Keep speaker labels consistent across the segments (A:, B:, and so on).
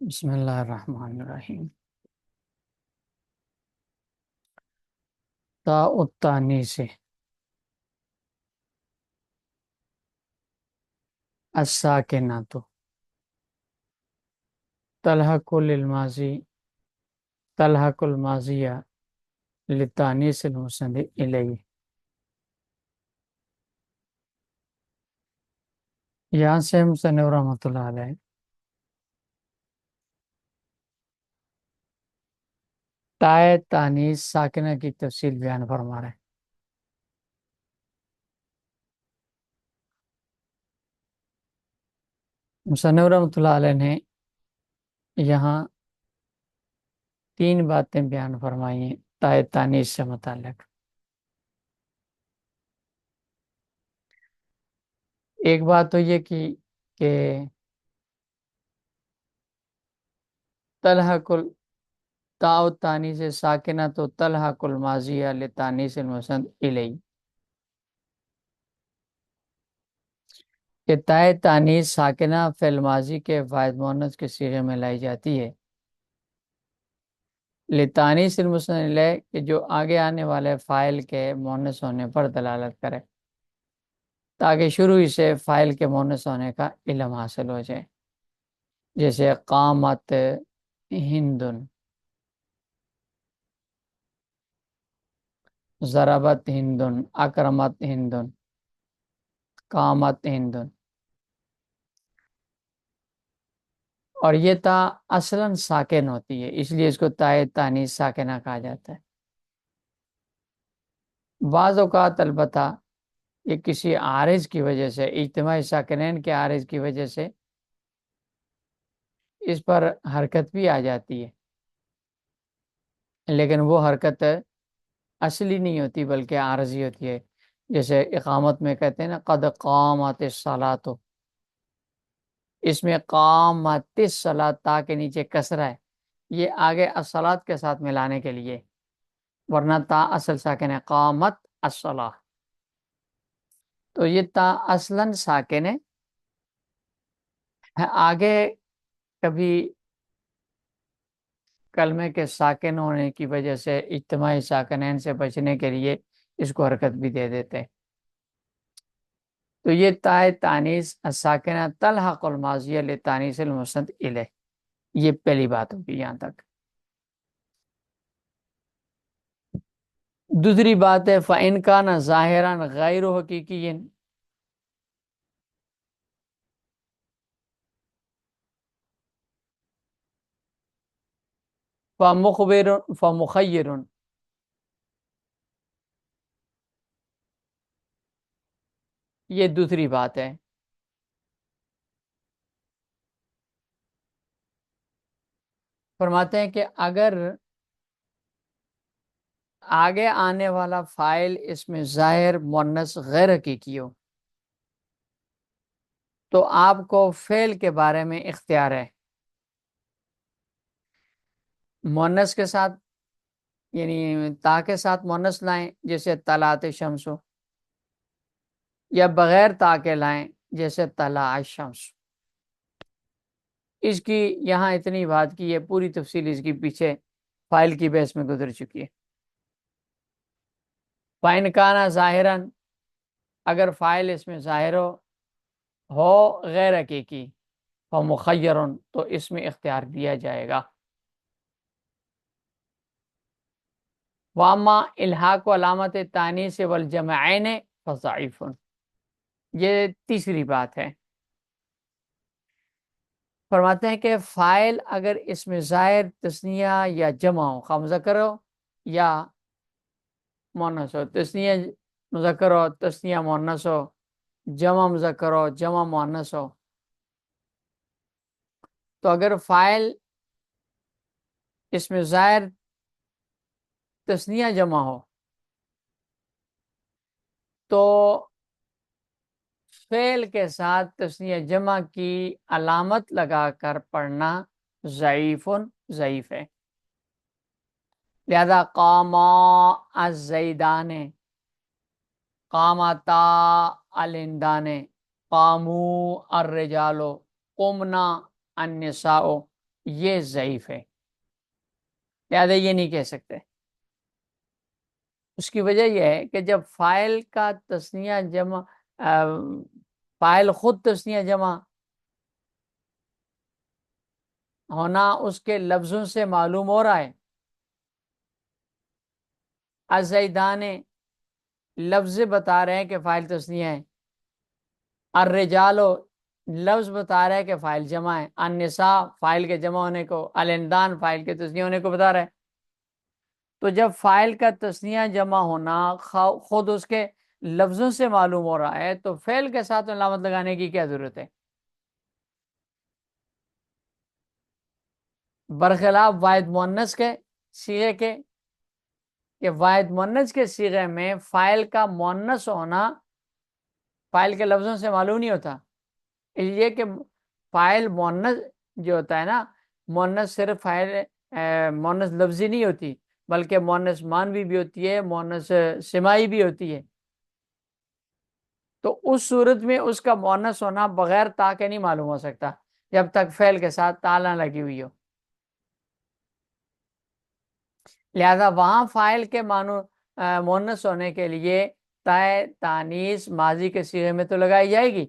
A: بسم اللہ الرحمن الرحیم۔ تا التانی سے الساکنہ تلحق للماضی تلحق الماضیہ للتانیث المسند الیہ۔ یہاں سے مصنف رحمۃ اللہ علیہ تائے تانیث ساکنہ کی تفصیل بیان فرما رہے ہیں۔ مصنف رحمۃ اللہ علیہ نے یہاں تین باتیں بیان فرمائی ہیں تائے تانیث سے متعلق۔ ایک بات تو یہ کہ تلحق تا التانی سے ساکنہ تو تلحق الماضیہ للتانیث المسند الیہ، کہ تائے تانیث ساکنہ فعل ماضی کے واحد مؤنث کے صیغے میں لائی جاتی ہے لتانیث المسند الیہ، کہ جو آگے آنے والے فاعل کے مؤنث ہونے پر دلالت کرے تاکہ شروع ہی سے فاعل کے مؤنث ہونے کا علم حاصل ہو جائے، جیسے قامت ہندن، ضربت ہندن، اکرمت ہندن، قامت ہندن۔ اور یہ تا اصلاً ساکن ہوتی ہے، اس لیے اس کو تائے تانیث ساکنہ کہا جاتا ہے۔ بعض اوقات البتہ یہ کسی عارض کی وجہ سے، اجتماعی ساکنین کے عارض کی وجہ سے اس پر حرکت بھی آ جاتی ہے، لیکن وہ حرکت اصلی نہیں ہوتی بلکہ عارضی ہوتی ہے، جیسے اقامت میں کہتے ہیں نا قد قامت الصلاۃ، اس میں قامت الصلاۃ تا کے نیچے کسرہ ہے، یہ آگے الصلاۃ کے ساتھ ملانے کے لیے، ورنہ تا اصل ساکن ہے قامت الصلاۃ، تو یہ تا اصلاً ساکن ہے۔ آگے کبھی کلمے کے ساکن ہونے کی وجہ سے اجتماعی ساکنین سے بچنے کے لیے اس کو حرکت بھی دے دیتے ہیں، تو یہ تائے تانیث الساکنہ تلحق الماضیہ للتانیث المسند الیہ، یہ پہلی بات ہوگی یہاں تک۔ دوسری بات ہے فَإِنْ كَانَ ظَاهِرًا غَيْرُ حَقِيقِيٍّ، فَمُخَيِّرٌ، یہ دوسری بات ہے۔ فرماتے ہیں کہ اگر آگے آنے والا فاعل اس میں ظاہر مؤنث غیر حقیقی ہو تو آپ کو فعل کے بارے میں اختیار ہے، مؤنث کے ساتھ یعنی تا کے ساتھ مؤنث لائیں جیسے طلعت الشمس، یا بغیر تا کے لائیں جیسے طلع الشمس۔ اس کی یہاں اتنی بات کی ہے، پوری تفصیل اس کی پیچھے فاعل کی بحث میں گزر چکی ہے۔ فَإِنْ كَانَ ظَاهِرًا، اگر فاعل اس میں ظاہر ہو غیر حقیقی، فَمُخَيَّرٌ، تو اس میں اختیار دیا جائے گا۔ وَأَمَّا إِلْحَاقُ علامت التانیث والجمعین فضعیف، یہ تیسری بات ہے۔ فرماتے ہیں کہ فاعل اگر اس میں ظاہر تثنیہ یا جمع ہو، خواہ مذکر ہو یا مؤنث ہو، تثنیہ مذکر ہو، تثنیہ مؤنث ہو، جمع مذکر ہو، جمع مؤنث ہو، تو اگر فاعل اس میں ظاہر تثنیہ جمع ہو تو فعل کے ساتھ تثنیہ جمع کی علامت لگا کر پڑھنا ضعیف ہے۔ لہذا قاما الزیدان، قامتا الہندان، قامو الرجال، قمنا النساء، یہ ضعیف ہے، لہذا یہ نہیں کہہ سکتے۔ اس کی وجہ یہ ہے کہ جب فاعل کا تثنیہ جمع، فاعل خود تثنیہ جمع ہونا اس کے لفظوں سے معلوم ہو رہا ہے۔ الزیدان لفظ بتا رہے ہیں کہ فاعل تثنیہ ہے، الرجال لفظ بتا رہا ہے کہ فاعل جمع ہے، النساء فاعل کے جمع ہونے کو، الندان فاعل کے تثنیہ ہونے کو بتا رہا ہے۔ تو جب فاعل کا تثنیہ جمع ہونا خود اس کے لفظوں سے معلوم ہو رہا ہے تو فعل کے ساتھ علامت لگانے کی کیا ضرورت ہے؟ برخلاف واحد مؤنث کے صیغے کے، کہ واحد مؤنث کے صیغے میں فاعل کا مؤنث ہونا فاعل کے لفظوں سے معلوم نہیں ہوتا، اس لیے کہ فاعل مؤنث جو ہوتا ہے نا، مؤنث صرف فاعل مؤنث لفظی نہیں ہوتی بلکہ مؤنث معنوی بھی ہوتی ہے، مؤنث سماعی بھی ہوتی ہے۔ تو اس صورت میں اس کا مؤنث ہونا بغیر تا کے نہیں معلوم ہو سکتا جب تک فعل کے ساتھ تا نہ لگی ہوئی ہو۔ لہذا وہاں فاعل کے معنی مؤنث ہونے کے لیے تائے تانیث ماضی کے صیغے میں تو لگائی جائے گی،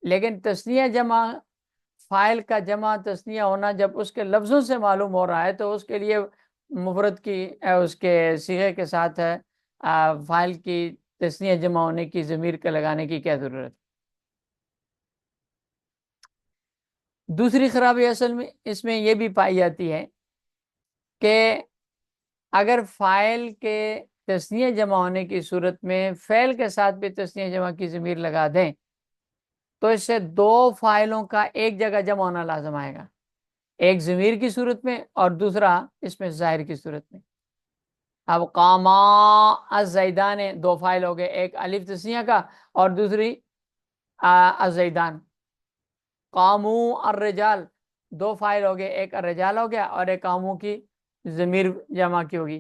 A: لیکن تثنیہ جمع، فاعل کا جمع تثنیہ ہونا جب اس کے لفظوں سے معلوم ہو رہا ہے تو اس کے لیے مفرد کی اس کے صیغے کے ساتھ فاعل کی تثنیہ جمع ہونے کی ضمیر کے لگانے کی کیا ضرورت؟ دوسری خرابی اصل میں اس میں یہ بھی پائی جاتی ہے کہ اگر فاعل کے تثنیہ جمع ہونے کی صورت میں فعل کے ساتھ بھی تثنیہ جمع کی ضمیر لگا دیں تو اس سے دو فاعلوں کا ایک جگہ جمع ہونا لازم آئے گا، ایک ضمیر کی صورت میں اور دوسرا اس میں ظاہر کی صورت میں۔ اب قاما الزیدان دو فاعل ہو گئے، ایک الف تثنیہ کا اور دوسری الزیدان۔ قامو الرجال دو فاعل ہو گئے، ایک الرجال ہو گیا اور ایک قامو کی ضمیر جمع کی ہوگی،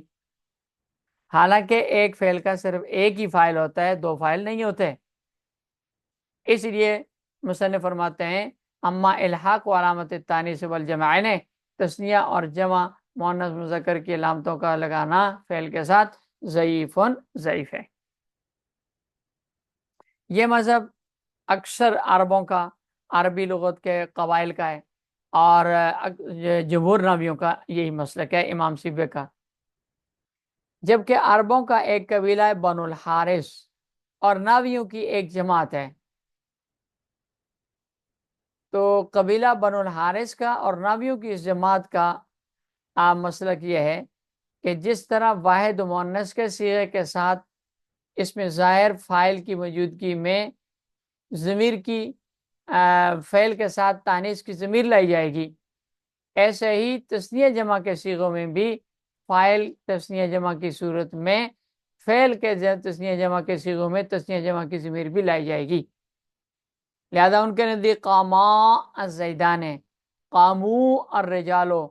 A: حالانکہ ایک فعل کا صرف ایک ہی فاعل ہوتا ہے، دو فاعل نہیں ہوتے۔ اس لیے مصنف فرماتے ہیں اما الحاق و علامت التانیث والجمعین، تثنیہ اور جمع مؤنث مذکر کی علامتوں کا لگانا فعل کے ساتھ ضعیف ہے۔ یہ مذہب اکثر عربوں کا، عربی لغت کے قبائل کا ہے، اور جمہور ناویوں کا یہی مسلک ہے، امام سیبوی کا۔ جبکہ عربوں کا ایک قبیلہ ہے بنو الحارث اور ناویوں کی ایک جماعت ہے۔ تو قبیلہ بنو الحارث کا اور ناویوں کی اس جماعت کا عام مسلک یہ ہے کہ جس طرح واحد مؤنث کے صیغے کے ساتھ اس میں ظاہر فاعل کی موجودگی میں ضمیر کی فعل کے ساتھ تانیث کی ضمیر لائی جائے گی، ایسے ہی تثنیہ جمع کے صیغوں میں بھی فاعل تثنیہ جمع کی صورت میں فعل کے تثنیہ جمع کے صیغوں میں تثنیہ جمع کی ضمیر بھی لائی جائے گی۔ لہذا ان کے نزدیک قاما الزیدان، قامو الرجالو،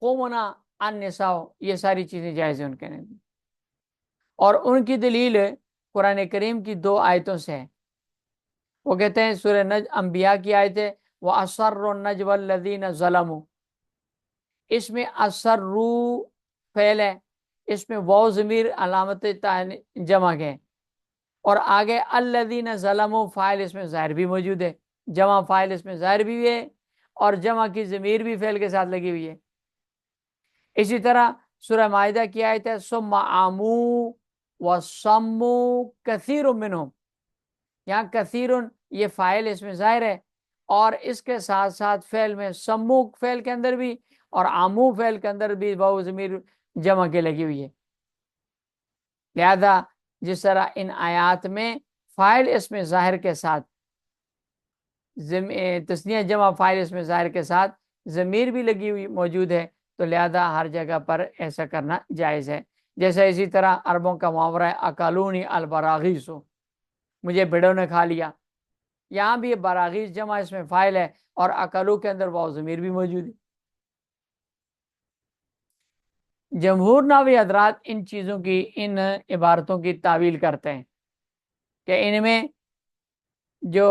A: قومنا النساء، یہ ساری چیزیں جائز ہیں ان کے نزدیک۔ اور ان کی دلیل قرآن کریم کی دو آیتوں سے ہے۔ وہ کہتے ہیں سورہ انبیاء کی آیت ہے وَأَسَرُّ النَّجْوَ الَّذِينَ ظَلَمُوا، اس میں اسرو فعل ہے، اس میں واو ضمیر علامت جمع کے، اور آگے الذین ظلموا فاعل اس میں ظاہر بھی موجود ہے، جمع فاعل اس میں ظاہر بھی ہے اور جمع کی ضمیر بھی فعل کے ساتھ لگی ہوئی ہے۔ اسی طرح سورہ مائدہ کی آیت ہے ثم عموا وصموا کثیر منہم، یہاں کثیر یہ فاعل اس میں ظاہر ہے اور اس کے ساتھ ساتھ فعل میں سمو فعل کے اندر بھی اور عمو فعل کے اندر بھی واو ضمیر جمع کے لگی ہوئی ہے۔ لہذا جس طرح ان آیات میں فاعل اس میں ظاہر کے ساتھ تثنیہ جمع فاعل اس میں ظاہر کے ساتھ ضمیر بھی لگی ہوئی موجود ہے، تو لہذا ہر جگہ پر ایسا کرنا جائز ہے۔ جیسے اسی طرح عربوں کا محاورہ ہے اکلونی البراغیث، مجھے بھیڑوں نے کھا لیا، یہاں بھی براغیث جمع اس میں فاعل ہے اور اکلو کے اندر واو ضمیر بھی موجود ہے۔ جمہور ناوی حضرات ان چیزوں کی، ان عبارتوں کی تعویل کرتے ہیں کہ ان میں جو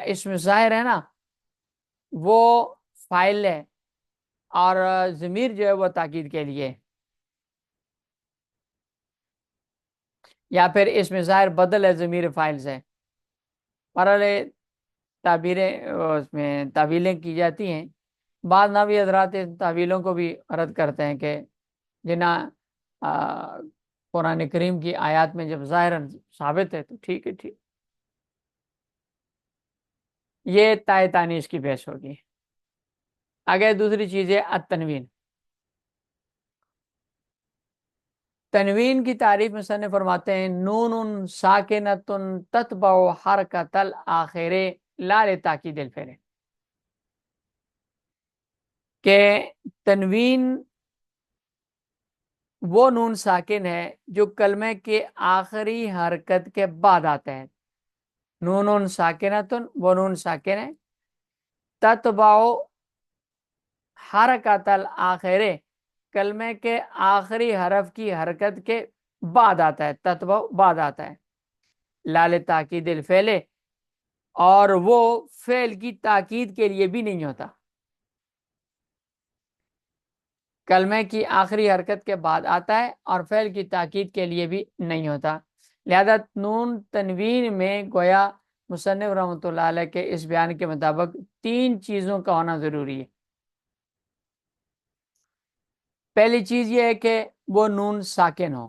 A: اسم ظاہر ہے نا وہ فائل ہے اور ضمیر جو ہے وہ تاکید کے لیے، یا پھر اس میں ظاہر بدل ہے ضمیر فائل سے، مرحلے تعبیریں اس میں تعویلیں کی جاتی ہیں۔ بعض نحوی حضرات ان تعویلوں کو بھی رد کرتے ہیں کہ جنہیں قرآن کریم کی آیات میں جب ظاہراً ثابت ہے تو ٹھیک ہے، ٹھیک، یہ تائے تانیث کی بحث ہوگی۔ آگے دوسری چیز ہے التنوین۔ تنوین کی تعریف مصنف فرماتے ہیں نون ساکنۃ تتبع حرکۃ الآخر لا لتاکید الفعل، کہ تنوین وہ نون ساکن ہے جو کلمے کے آخری حرکت کے بعد آتا ہے۔ نون ساکنۃ، وہ نون ساکن ہے، تتبع حرکۃ الآخر، کلمے کے آخری حرف کی حرکت کے بعد آتا ہے، تتبع بعد آتا ہے، لال تاکید الفعل، اور وہ فعل کی تاکید کے لیے بھی نہیں ہوتا، کلمے کی آخری حرکت کے بعد آتا ہے اور فعل کی تاکید کے لیے بھی نہیں ہوتا۔ لہذا نون تنوین میں گویا مصنف رحمۃ اللہ علیہ کے اس بیان کے مطابق تین چیزوں کا ہونا ضروری ہے۔ پہلی چیز یہ ہے کہ وہ نون ساکن ہو،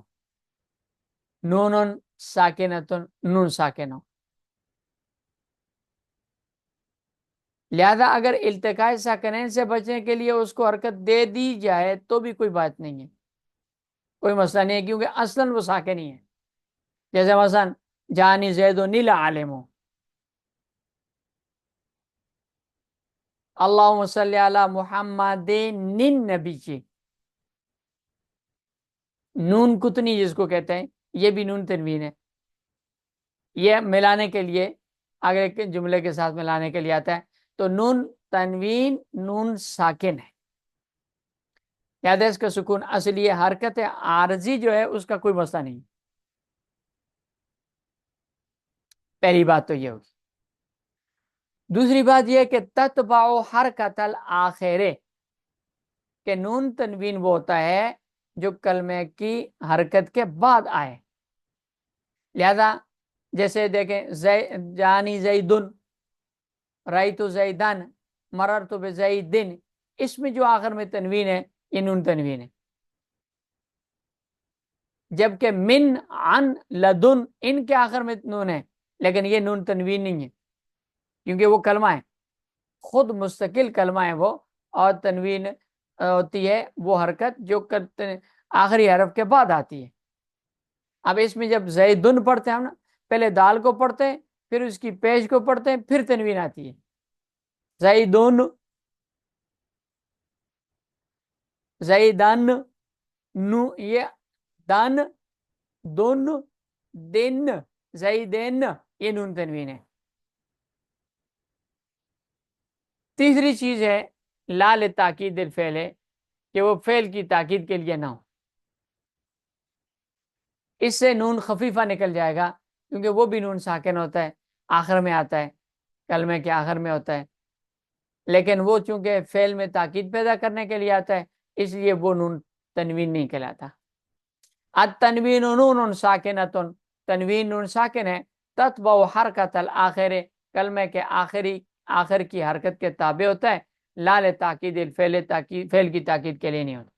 A: نون ساکنتن، نون ساکن ہو۔ لہذا اگر التقاء ساکنین سے بچنے کے لیے اس کو حرکت دے دی جائے تو بھی کوئی بات نہیں ہے، کوئی مسئلہ نہیں ہے، کیونکہ اصلاً وہ ساکن ہی ہے۔ جیسے مثلا جانی زید نیل عالم، اللہم صلی علی محمد نبی کی، نون کتنی جس کو کہتے ہیں یہ بھی نون تنوین ہے، یہ ملانے کے لیے آگے کے جملے کے ساتھ ملانے کے لیے آتا ہے، تو نون تنوین نون ساکن ہے، یاد ہے اس کا سکون اصلی حرکت عارضی جو ہے اس کا کوئی مسئلہ نہیں۔ پہلی بات تو یہ ہوگی۔ دوسری بات یہ کہ تتبع حرکت الآخر، کہ نون تنوین وہ ہوتا ہے جو کلمے کی حرکت کے بعد آئے۔ لہذا جیسے دیکھیں جانی زیدن، رأیت زیدن، مررت بزیدن، اس میں جو آخر میں تنوین ہے یہ نون تنوین ہے، جبکہ من، عن، لدن، ان کے آخر میں نون ہے، لیکن یہ نون تنوین نہیں ہے، کیونکہ وہ کلمہ ہے، خود مستقل کلمہ ہے وہ، اور تنوین ہوتی ہے وہ حرکت جو آخری حرف کے بعد آتی ہے۔ اب اس میں جب زیدن پڑھتے ہیں ہم نا، پہلے دال کو پڑھتے ہیں، پھر اس کی پیش کو پڑھتے ہیں، پھر تنوین آتی ہے، زیدن، زیدن، نو، یہ دن، دن، دن، زیدن، یہ نون تنوین ہے۔ تیسری چیز ہے لال تاکید الفعل، کہ وہ فعل کی تاکید کے لیے نہ ہو، اس سے نون خفیفہ نکل جائے گا، کیونکہ وہ بھی نون ساکن ہوتا ہے، آخر میں آتا ہے، کلمے کے آخر میں ہوتا ہے، لیکن وہ چونکہ فعل میں تاکید پیدا کرنے کے لیے آتا ہے، اس لیے وہ نون تنوین نہیں کہلاتا۔ التنوین نون ساکنۃ، تنوین نون ساکن ہے، تتبع حرکت الآخر، کلمے کے آخر کی حرکت کے تابع ہوتا ہے، لال تاکید الفعل، فعل کی تاکید کے لیے نہیں ہوتا۔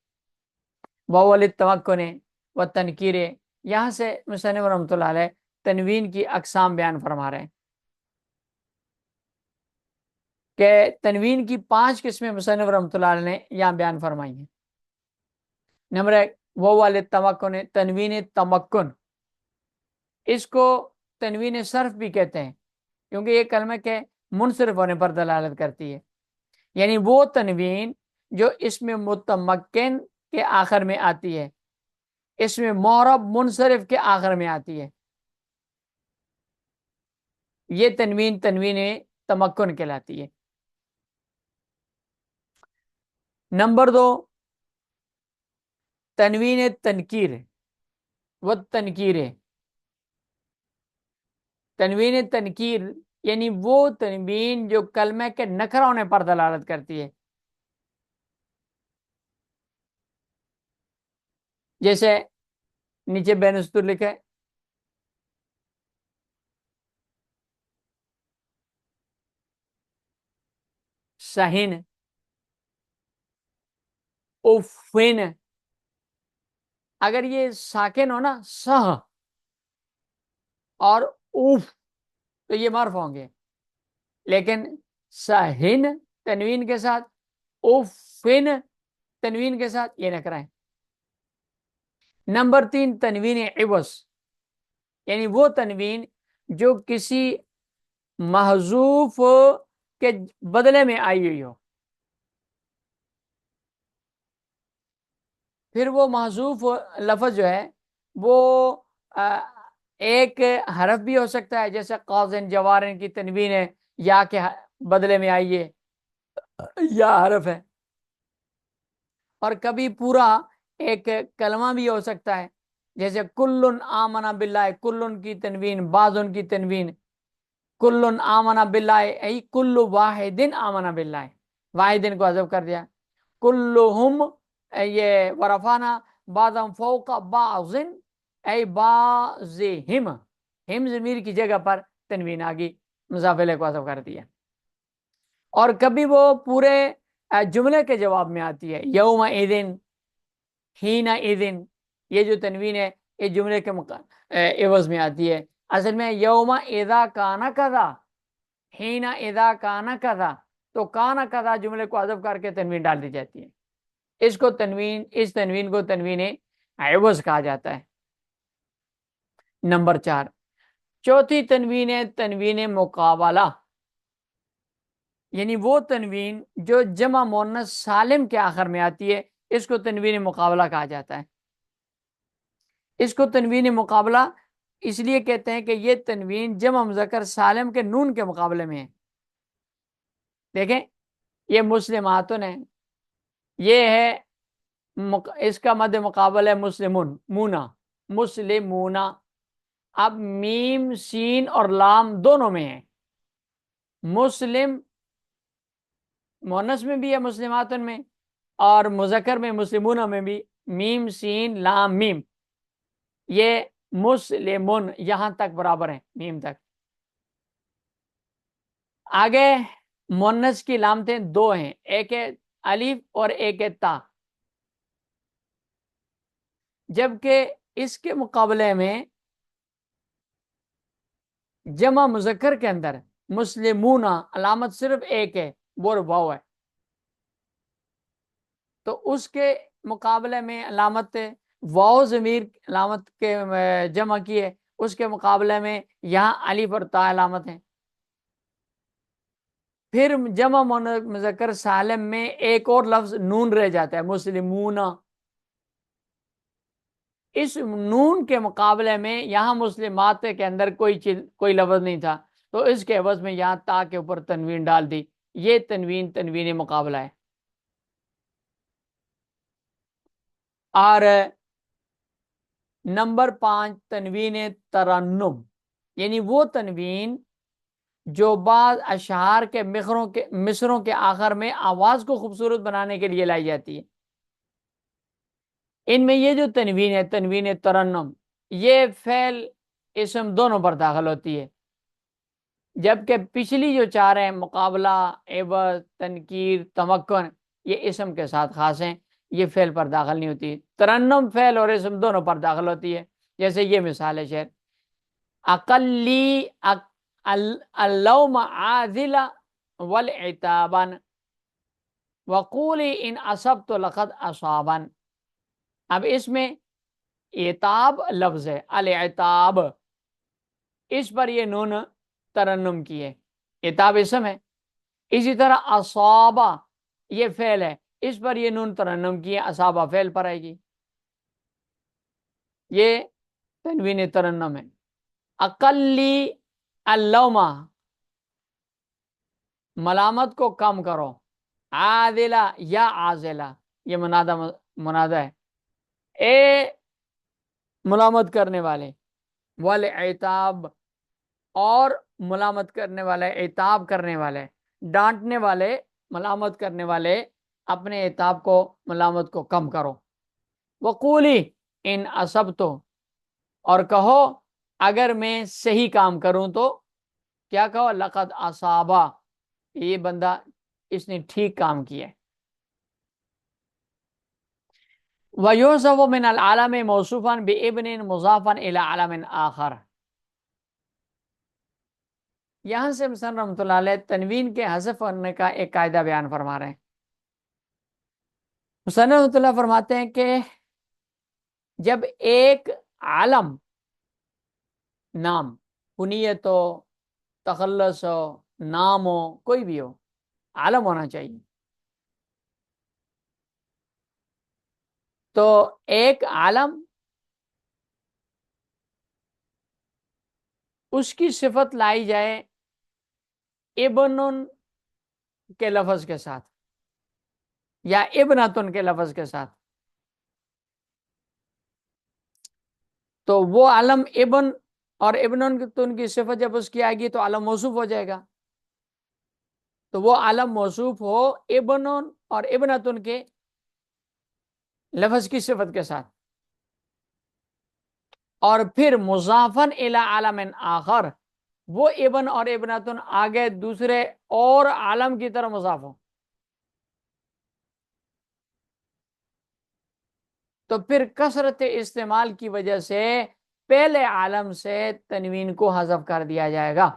A: وَوَلِ التَّمَكُّنِ وَالتَّنْكِيرِ، یہاں سے مصنف رحمۃ اللہ علیہ تنوین کی اقسام بیان فرما رہے ہیں کہ تنوین کی 5 قسمیں مصنف رحمۃ اللہ علیہ نے یہاں بیان فرمائی ہیں۔ نمبر 1 وَوَلِ التَّمَكُّنِ، تنوین تمکن، اس کو تنوین صرف بھی کہتے ہیں، کیونکہ یہ کلمے کے منصرف ہونے پر دلالت کرتی ہے، یعنی وہ تنوین جو اس میں متمکن کے آخر میں آتی ہے، اس میں معرب منصرف کے آخر میں آتی ہے، یہ تنوین تمکن کہلاتی ہے۔ نمبر 2 تنوین تنکیر و تنکیر، تنوین تنکیر یعنی وہ تنوین جو کلمے کے نکرہ ہونے پر دلالت کرتی ہے، جیسے نیچے بینستر لکھے، سہین، افین، اگر یہ ساکن ہو نا سہ اور اوف تو یہ مرف ہوں گے، لیکن سہن تنوین کے ساتھ، افن تنوین کے ساتھ، یہ نکرہ ہے۔ نمبر 3 تنوین عوض، یعنی وہ تنوین جو کسی محذوف کے بدلے میں آئی ہوئی ہو، پھر وہ محذوف لفظ جو ہے وہ ایک حرف بھی ہو سکتا ہے، جیسے قاضن جوارن کی تنوین ہے، یا کے بدلے میں آئیے یا حرف ہے، اور کبھی پورا ایک کلمہ بھی ہو سکتا ہے، جیسے کلن آمنا باللہ، کلن کی تنوین، بعضن کی تنوین، کلن آمنا باللہ ای کل واحد آمنا باللہ، واحدن کو حذف کر دیا، کلہم یہ ورفانا بعضم فوق بعض ای بعضہم، ہم ضمیر کی جگہ پر تنوین آگی، مضاف الیہ کو حذف کر دیا۔ اور کبھی وہ پورے جملے کے جواب میں آتی ہے، یوم اذن، حین اذن، یہ جو تنوین ہے یہ جملے کے عوض میں آتی ہے۔ اصل میں یوم اذا کانا کذا، حین اذا کانا کذا، تو کانا کذا جملے کو حذف کر کے تنوین ڈال دی جاتی ہے، اس تنوین کو تنوین عوض کہا جاتا ہے۔ نمبر 4 چوتھی تنوین ہے تنوین مقابلہ، یعنی وہ تنوین جو جمع مؤنث سالم کے آخر میں آتی ہے، اس کو تنوین مقابلہ کہا جاتا ہے۔ اس کو تنوین مقابلہ اس لیے کہتے ہیں کہ یہ تنوین جمع مذکر سالم کے نون کے مقابلے میں ہے۔ دیکھیں یہ مسلماتن ہے، یہ ہے اس کا مد مقابل ہے مسلمون، مونا، مسلمونا، اب میم سین اور لام دونوں میں ہے، مسلم مؤنث میں بھی ہے مسلماتن میں، اور مذکر میں مسلمون میں بھی میم سین لام میم، یہ مسلمون یہاں تک برابر ہیں، میم تک۔ آگے مؤنث کی علامتیں 2 ہیں، ایک ہے الف اور ایک ہے تا، جبکہ اس کے مقابلے میں جمع مذکر کے اندر مسلمون علامت صرف ایک ہے، وہ واو ہے، تو اس کے مقابلے میں علامت واو ضمیر علامت کے جمع کی ہے، اس کے مقابلے میں یہاں الف اور تا علامت ہیں۔ پھر جمع مذکر سالم میں ایک اور لفظ نون رہ جاتا ہے، مسلمون، اس نون کے مقابلے میں یہاں مسلمات کے اندر کوئی لفظ نہیں تھا، تو اس کے عوض میں یہاں تا کے اوپر تنوین ڈال دی، یہ تنوین مقابلہ ہے۔ اور نمبر 5 تنوین ترنم، یعنی وہ تنوین جو بعض اشعار کے مصروں کے آخر میں آواز کو خوبصورت بنانے کے لیے لائی جاتی ہے۔ ان میں یہ جو تنوین ہے تنوین ترنم، یہ فعل اسم دونوں پر داخل ہوتی ہے، جبکہ پچھلی جو 4 ہیں مقابلہ، عوض، تنکیر، تمکن، یہ اسم کے ساتھ خاص ہیں، یہ فعل پر داخل نہیں ہوتی۔ ترنم فعل اور اسم دونوں پر داخل ہوتی ہے، جیسے یہ مثال ہے شعر، اقلی اللوم عاذلا والعتابا وقولی ان اصبت لقد اصابا۔ اب اس میں عتاب لفظ ہے، العتاب، اس پر یہ نون ترنم کی ہے، عتاب اسم ہے۔ اسی طرح اصابہ یہ فعل ہے، اس پر یہ نون ترنم کی ہے، اصابہ فعل پر آئے گی، یہ تنوین ترنم ہے۔ اقلی اللوما ملامت کو کم کرو، عادلہ یا عازلہ یہ منادہ ہے، اے ملامت کرنے والے، والعتاب اور ملامت کرنے والے، عتاب کرنے والے، ڈانٹنے والے، ملامت کرنے والے، اپنے عتاب کو، ملامت کو کم کرو۔ وقولی ان اصبتو، اور کہو اگر میں صحیح کام کروں تو کیا کہو، لقد اصابا، یہ بندہ اس نے ٹھیک کام کیا ہے۔ وَيُحْذَفُ مِنَ الْعَلَمِ مَوْصُوفًا بِابْنٍ مُضَافًا إِلَى عَلَمٍ آخر۔ یہاں سے مصنف رحمۃ اللہ علیہ تنوین کے حذف کرنے کا ایک قاعدہ بیان فرما رہے ہیں۔ مصنف رحمۃ اللہ فرماتے ہیں کہ جب ایک عالم، نام، کنیت ہو، تخلص ہو، نام ہو، کوئی بھی ہو، عالم ہونا چاہیے، تو ایک عالم اس کی صفت لائی جائے ابن کے لفظ کے ساتھ یا ابنتن کے لفظ کے ساتھ، تو وہ عالم ابن اور ابنتن کی صفت جب اس کی آئے گی تو عالم موصوف ہو جائے گا، تو وہ عالم موصوف ہو ابن اور ابنتن کے لفظ کی صفت کے ساتھ، اور پھر مضافن الی عالم آخر، وہ ابن اور ابنتن آگے دوسرے اور عالم کی طرح مضاف ہو، تو پھر کثرت استعمال کی وجہ سے پہلے عالم سے تنوین کو حذف کر دیا جائے گا۔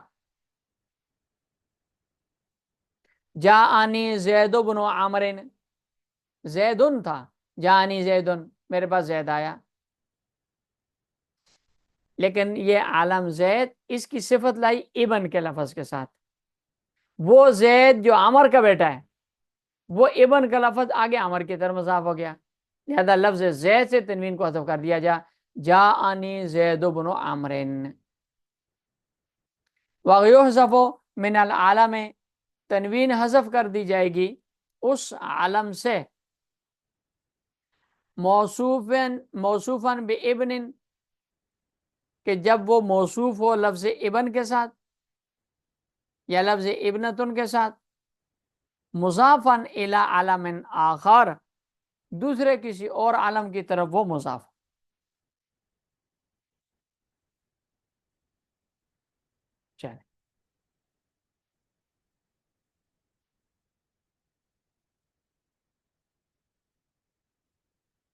A: جاءنی زید بن عامر، زیدن تھا، جاءنی زیدن، میرے پاس زید آیا، لیکن یہ عالم زید اس کی صفت لائی ابن کے لفظ کے ساتھ، وہ زید جو عمر کا بیٹا ہے وہ ابن کا لفظ آگے عمر کی طرف مضاف ہو گیا، لہذا لفظ زید سے تنوین کو حذف کر دیا جاءنی زید بن عامر۔ وَيُحْذَفُ مِنَ الْعَالَمِ، تنوین حذف کر دی جائے گی اس عالم سے موصوفاً بِابْنٍ، کہ جب وہ موصوف ہو لفظ ابن کے ساتھ یا لفظ ابنتن کے ساتھ، مضافاً الی عالم آخر، دوسرے کسی اور عالم کی طرف وہ مضاف،